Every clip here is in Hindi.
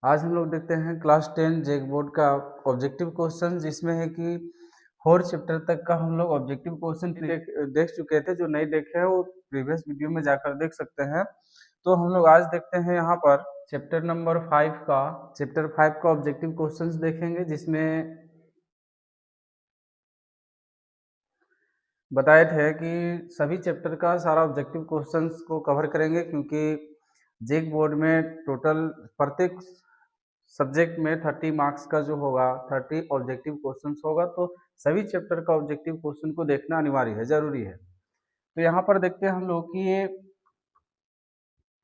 आज हम लोग देखते हैं क्लास 10 जेक बोर्ड का ऑब्जेक्टिव क्वेश्चन, जिसमें है कि 4 चैप्टर तक का हम लोग ऑब्जेक्टिव क्वेश्चन देख चुके थे। जो नहीं देखे हैं वो प्रीवियस वीडियो में जाकर देख सकते हैं। तो हम लोग आज देखते हैं यहाँ पर चैप्टर नंबर 5 का ऑब्जेक्टिव क्वेश्चंस देखेंगे, जिसमें बताए थे कि सभी चैप्टर का सारा ऑब्जेक्टिव क्वेश्चंस को कवर करेंगे, क्योंकि जेक बोर्ड में टोटल प्रत्येक सब्जेक्ट में 30 मार्क्स का जो होगा 30 ऑब्जेक्टिव क्वेश्चंस होगा। तो सभी चैप्टर का ऑब्जेक्टिव क्वेश्चन को देखना अनिवार्य है, जरूरी है। तो यहाँ पर देखते हैं हम लोग कि ये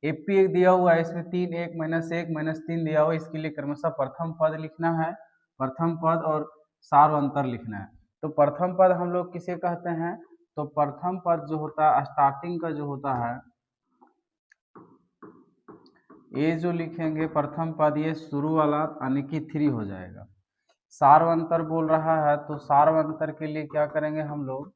एपी दिया हुआ है, इसमें 3 1 -1 -3 दिया हुआ है। इसके लिए क्रमशः प्रथम पद लिखना है, प्रथम पद और सार अंतर लिखना है। तो प्रथम पद हम लोग किसे कहते हैं? तो प्रथम पद जो होता है स्टार्टिंग का जो होता है, ये जो लिखेंगे प्रथम पद, ये शुरू वाला यानी कि 3 हो जाएगा। सार्वंतर बोल रहा है, तो सार्वंतर के लिए क्या करेंगे हम लोग?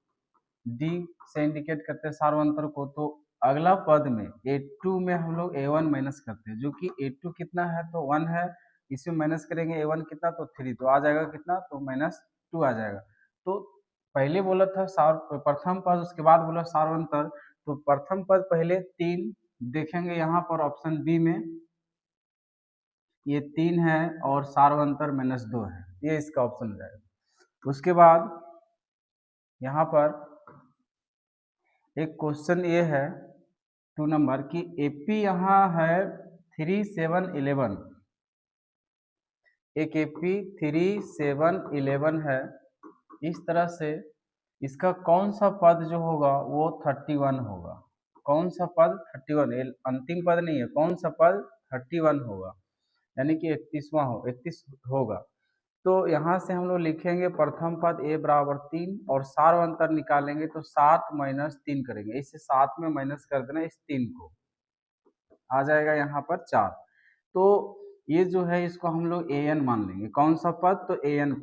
डी से इंडिकेट करते हैं सार्वंतर को। तो अगला पद में A2 में हम लोग A1 माइनस करते हैं, जो कि A2 कितना है तो 1 है। इसमें माइनस करेंगे A1 कितना तो 3, तो आ जाएगा कितना तो -2 आ जाएगा। तो पहले बोला था प्रथम पद, उसके बाद बोला सार्वंतर। तो प्रथम पद पहले 3 देखेंगे यहाँ पर ऑप्शन बी में, ये 3 है और सार्वंतर -2 है, ये इसका ऑप्शन हो जाएगा। उसके बाद यहाँ पर एक क्वेश्चन ये है 2 नंबर की एपी यहाँ है 3 7 11, एक एपी 3 7 11 है। इस तरह से इसका कौन सा पद जो होगा वो 31 होगा। कौन सा पद? 31, अंतिम पद नहीं है, कौन सा पद? 31 होगा, यानी कि 31 होगा। तो यहाँ से हम लोग लिखेंगे प्रथम पद a बराबर 3 और सार्वंतर निकालेंगे तो 7 -3 करेंगे। इससे 7 में माइनस कर देना इस 3 को, आ जाएगा यहाँ पर 4। तो ये जो है इसको हम लोग an मान लेंगे। कौन सा पद? तो an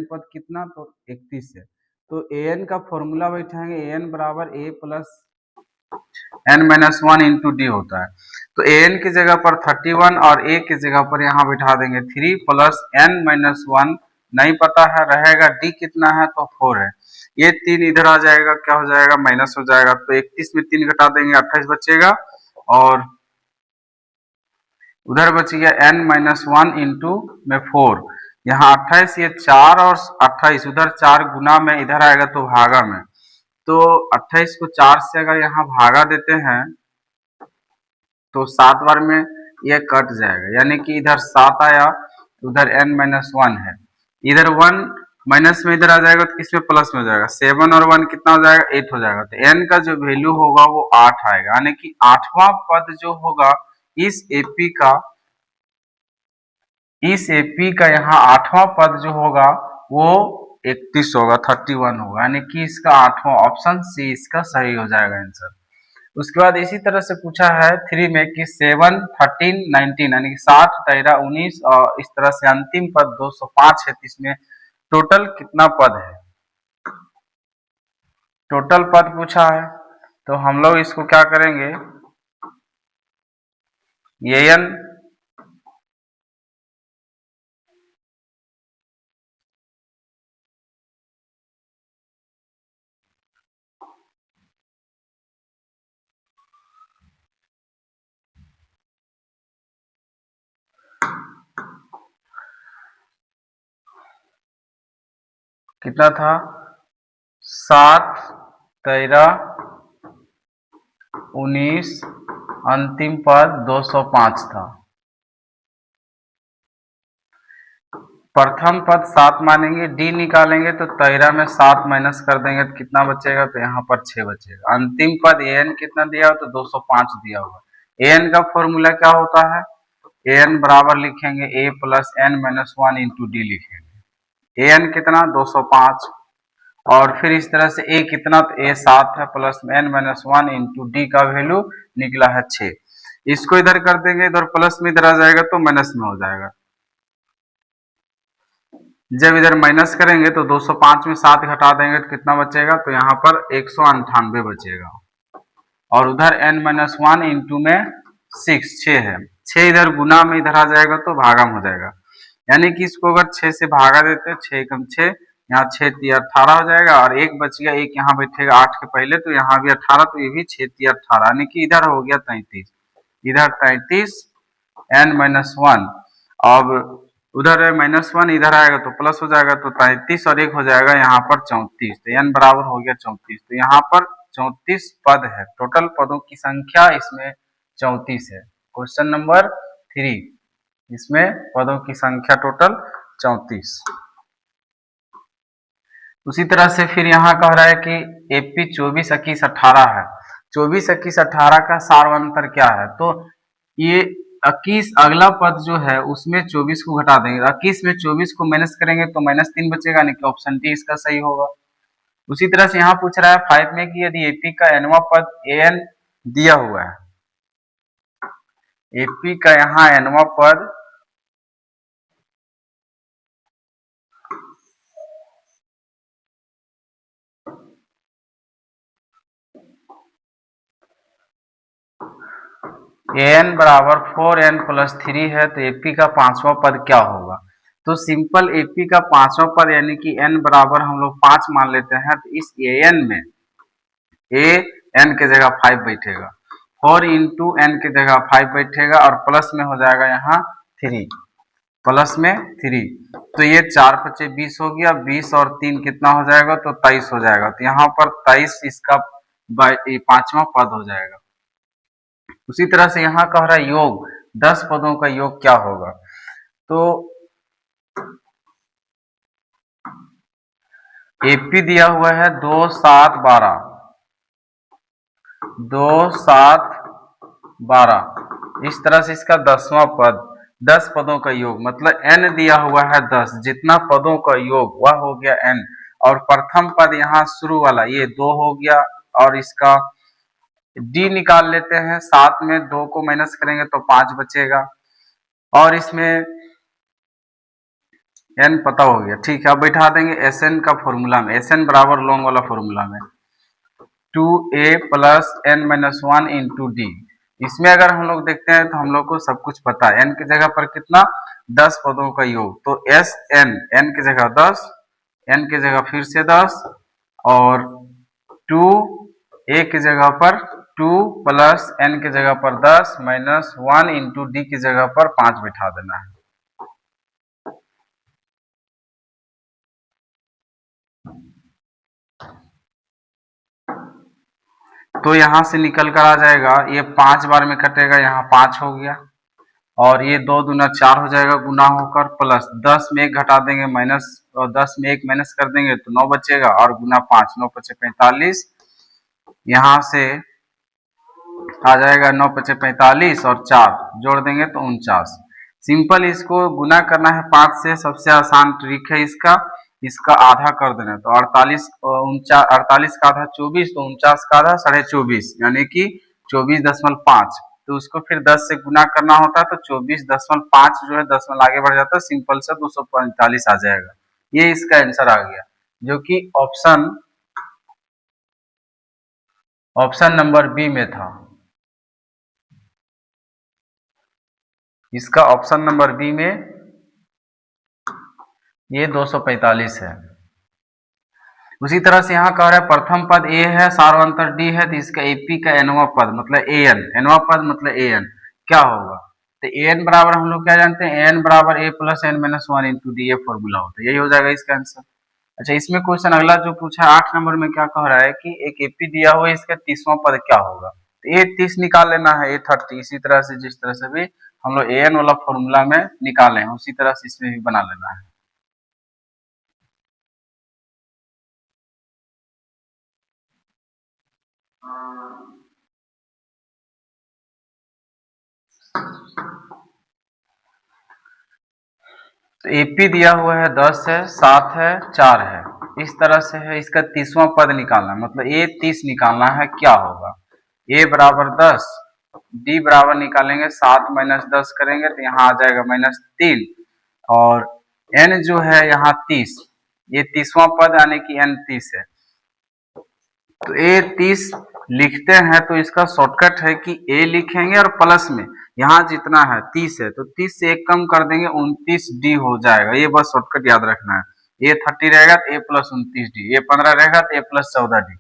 पद कितना तो 31 है। तो an का फॉर्मूला बैठाएंगे, an बराबर a plus n-1 into D होता है। तो an की जगह पर 31 और a की जगह पर यहाँ बिठा देंगे 3 प्लस n-1, नहीं पता है, रहेगा d कितना है तो 4 है। ये 3 इधर आ जाएगा, क्या हो जाएगा? माइनस हो जाएगा। तो 31 में 3 घटा देंगे 28 बचेगा, और उधर बच गया n-1 इंटू में 4, यहाँ 28, ये 4 और 28 उधर 4 गुना में इधर आएगा तो भागा में। तो 28 को 4 से अगर यहाँ भागा देते हैं तो 7 बार में ये कट जाएगा, यानी कि इधर 7 आया, उधर n-1 है, इधर 1 माइनस में इधर आ जाएगा तो किसमें प्लस में हो जाएगा। 7 और 1 कितना हो जाएगा? 8 हो जाएगा। तो n का जो वैल्यू होगा वो 8 आएगा, यानी कि 8वां पद जो होगा इस एपी का यहाँ 8वां पद जो होगा वो 31 होगा, 31 होगा, यानी कि इसका 8वां ऑप्शन सी इसका सही हो जाएगा आंसर। उसके बाद इसी तरह से पूछा है 3 में कि 7 13 19, यानी कि 7 13 19, और इस तरह से अंतिम पद 205 है। इसमें टोटल कितना पद है? टोटल पद पूछा है, तो हम लोग इसको क्या करेंगे? an कितना था? 7 13 19, अंतिम पद 205 था। प्रथम पद 7 मानेंगे, डी निकालेंगे तो 13 में 7 माइनस कर देंगे तो कितना बचेगा? तो यहाँ पर 6 बचेगा। अंतिम पद an कितना दिया हो तो 205 दिया हुआ। an का फॉर्मूला क्या होता है? an बराबर लिखेंगे a plus n-1 into D लिखेंगे। an कितना? 205, और फिर इस तरह से a कितना तो a 7 है, प्लस n-1 इंटू डी का वैल्यू निकला है 6। इसको इधर कर देंगे, इधर प्लस में इधर आ जाएगा तो माइनस में हो जाएगा। जब इधर माइनस करेंगे तो 205 में 7 घटा देंगे तो कितना बचेगा? तो यहाँ पर 198 बचेगा, और उधर n-1 इंटू में 6 6 है, 6 इधर गुना में इधर आ जाएगा तो भागा में हो जाएगा, यानी कि इसको अगर 6 से भागा देते हैं 6 एकम 6, यहाँ 6 तिया 18 हो जाएगा और एक बच गया, एक यहाँ बैठेगा 8 के पहले, तो यहाँ भी 18, तो ये भी 6 तिया 18, यानी कि इधर हो गया 33, इधर 33 n-1, अब उधर -1 इधर आएगा तो प्लस हो जाएगा, तो 33 और 1 हो जाएगा यहाँ पर 34, तो n बराबर हो गया 34, तो यहाँ पर 34 पद है, टोटल पदों की संख्या इसमें 34 है। क्वेश्चन नंबर 3, इसमें पदों की संख्या टोटल 34। उसी तरह से फिर यहाँ कह रहा है कि AP 24 21 18 है, 24 21 18 का सारवंतर क्या है, तो ये 21 अगला पद जो है उसमें 24 को घटा देंगे, 21 में 24 को माइनस करेंगे तो -3 बचेगा, यानी कि ऑप्शन डी इसका सही होगा। उसी तरह से यहाँ पूछ रहा है 5 में कि यदि AP का nवां पद an दिया हुआ है, AP का यहाँ nवां पद an बराबर 4n + 3 है, तो AP का 5वां पद क्या होगा, तो सिंपल AP का 5वां पद यानी कि n बराबर हम लोग 5 मान लेते हैं, तो इस an में an के जगह 5 बैठेगा, 4 × n के जगह 5 बैठेगा और प्लस में हो जाएगा यहाँ 3, प्लस में 3, तो ये 4 × 5 = 20 हो गया, 20 और 3 कितना हो जाएगा, तो 23 हो जाएगा, तो यहाँ पर 23 इसका 5वां पद हो जाएगा। उसी तरह से यहाँ कह रहा है योग 10 पदों का योग क्या होगा, तो AP दिया हुआ है 2 7 12, 2 7 12, इस तरह से इसका 10वां पद, 10 पदों का योग मतलब n दिया हुआ है 10, जितना पदों का योग वह हो गया n, और प्रथम पद यहाँ शुरू वाला ये 2 हो गया, और इसका d निकाल लेते हैं, 7 में 2 को माइनस करेंगे तो 5 बचेगा, और इसमें n पता हो गया, ठीक है। अब बैठा देंगे Sn का फॉर्मूला में, Sn बराबर लॉन्ग वाला फॉर्मूला में 2a + n-1 × d, इसमें अगर हम लोग देखते हैं तो हम लोग को सब कुछ पता है, n की जगह पर कितना 10 पदों का योग, तो Sn n की जगह 10, n की जगह फिर से 10, और 2 a की जगह पर 2 + n की जगह पर 10 - 1 × d की जगह पर 5 बिठा देना है। तो यहां से निकल कर आ जाएगा, ये 5 बार में कटेगा, यहाँ 5 हो गया, और ये 2 दूना 4 हो जाएगा गुना होकर, प्लस 10 में 1 घटा देंगे माइनस, और 10 में 1 माइनस कर देंगे तो 9 बचेगा, और गुना 5, 9 × 5 = 45, यहाँ से आ जाएगा 9 × 5 = 45 और 4 जोड़ देंगे तो 49। सिंपल इसको गुना करना है 5 से, सबसे आसान ट्रिक है इसका आधा कर देना, तो 48 का आधा 24, तो 49 का आधा 24.5, यानी कि 24.5, तो उसको फिर 10 से गुना करना होता है, तो 24.5 जो है 10 आगे बढ़ जाता है, सिंपल से 245 आ जाएगा, ये इसका आंसर आ गया, जो कि ऑप्शन नंबर बी में था। इसका ऑप्शन नंबर बी में ये 245 है। उसी तरह से यहाँ कह रहा है प्रथम पद ए है, सारवंतर डी है, तो इसका एपी का nवां पद मतलब nवां पद मतलब an क्या होगा, तो an बराबर हम लोग क्या जानते हैं, n बराबर a + n-1 × d, ये फॉर्मूला होता है, यही हो जाएगा इसका आंसर। अच्छा, इसमें क्वेश्चन अगला जो पूछा 8 नंबर में, क्या कह रहा है कि एक एपी दिया हुआ है, इसका 30वां पद क्या होगा, तो a 30 निकाल लेना है, a 30, इसी तरह से जिस तरह से भी हम लोग an वाला फॉर्मूला में निकाले हैं उसी तरह से इसमें भी बना लेना है। तो एपी दिया हुआ है 10 है, 7 है, 4 है, इस तरह से है, इसका 30वां पद निकालना है, मतलब ए 30 निकालना है, क्या होगा, ए बराबर 10, डी बराबर निकालेंगे 7 - 10 करेंगे तो यहाँ आ जाएगा -3, और एन जो है यहाँ 30, ये 30वां पद यानी कि एन 30 है, तो ए 30 लिखते हैं तो इसका शॉर्टकट है कि a लिखेंगे और प्लस में यहाँ जितना है 30 है तो 30 से 1 कम कर देंगे 29d हो जाएगा। ये बस शॉर्टकट याद रखना है। a 30 रहेगा तो a प्लस 29d, a 15 रहेगा तो a प्लस 14d।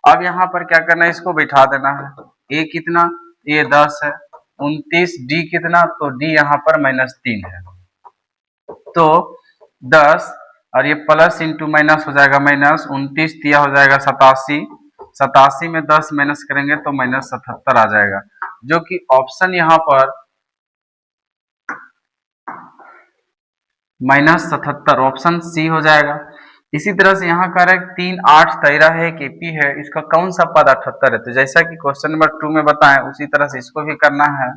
अब यहाँ पर क्या करना है, इसको बैठा देना है। a कितना, a 10 है, 29d कितना, तो d यहाँ पर -3 है। तो 10 और ये प्लस इंटू माइनस हो जाएगा माइनस, 29 दिया हो जाएगा 87, 87 में 10 माइनस करेंगे तो -77 आ जाएगा, जो कि ऑप्शन यहाँ पर -77 ऑप्शन सी हो जाएगा। इसी तरह से यहाँ का है 3, 8, 13 है, केपी है, इसका कौन सा पद 78 है। तो जैसा कि क्वेश्चन नंबर 2 में बताएं उसी तरह से इसको भी करना है।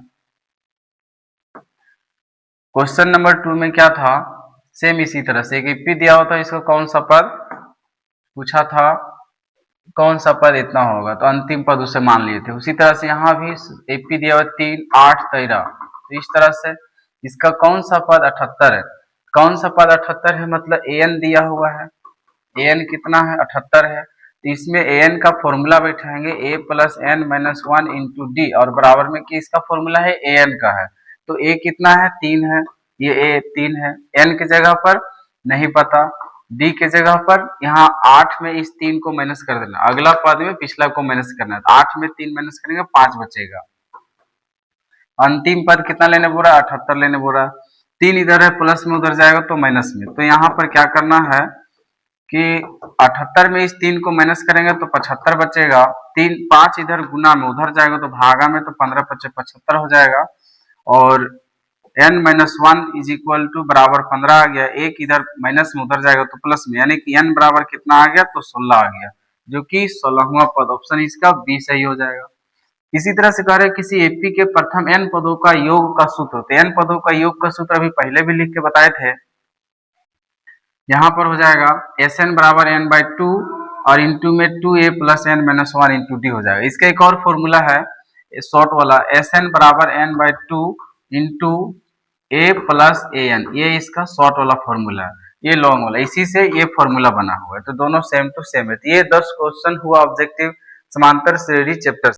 क्वेश्चन नंबर 2 में क्या था, सेम इसी तरह से केपी दिया होता है, इसको कौन सा पद पूछा था, कौन सा पद इतना होगा, तो अंतिम पद उसे मान लिए थे। उसी तरह से यहाँ भी एपी दिया हुआ 3, 8, 13, तो इस तरह से इसका कौन सा पद 78 है। कौन सा पद 78 है, मतलब an दिया हुआ है, an कितना है 78 है, तो इसमें an का फॉर्मूला बैठाएंगे a plus n minus 1 into D, और बराबर में कि इसका फॉर्मूला है an का है, तो a कितना है 3 है, ये a 3 है, n की जगह पर नहीं पता, d के जगह पर यहाँ 8 में इस 3 को माइनस कर देना, अगला पद में पिछला को माइनस करना है, तो 8 में 3 माइनस करेंगे 5 बचेगा। अंतिम पद कितना लेने बोल रहा है, 78 लेने बोल रहा है। 3 इधर है, प्लस में उधर जाएगा तो माइनस में, तो यहाँ पर क्या करना है कि 78 में इस 3 को माइनस करेंगे तो 75 बचेगा, 3, 5 इधर गुना में उधर जाएगा तो भागा में, तो 15 × 5 = 75 हो जाएगा, और n-1 इज इक्वल टू बराबर 15 आ गया, एक इधर माइनस में उधर जाएगा तो प्लस में, यानी कि n बराबर कितना आ गया, तो 16 आ गया, जो कि 16वां पद ऑप्शन इसका बी सही हो जाएगा। इसी तरह से कह रहे किसी एपी के प्रथम n पदों का योग का सूत्र, तो n पदों का योग का सूत्र अभी पहले भी लिख के बताए थे, यहाँ पर हो जाएगा Sn बराबर n/2 और इंटू में 2a plus n minus 1 into D हो जाएगा। इसका एक और फॉर्मूला है शॉर्ट वाला, Sn बराबर n/2 into a plus an, ये इसका शॉर्ट वाला फॉर्मूला है, ये लॉन्ग वाला, इसी से ये फॉर्मूला बना हुआ है, तो दोनों सेम टू सेम है। तो ये 10 क्वेश्चन हुआ ऑब्जेक्टिव समांतर श्रेणी चैप्टर।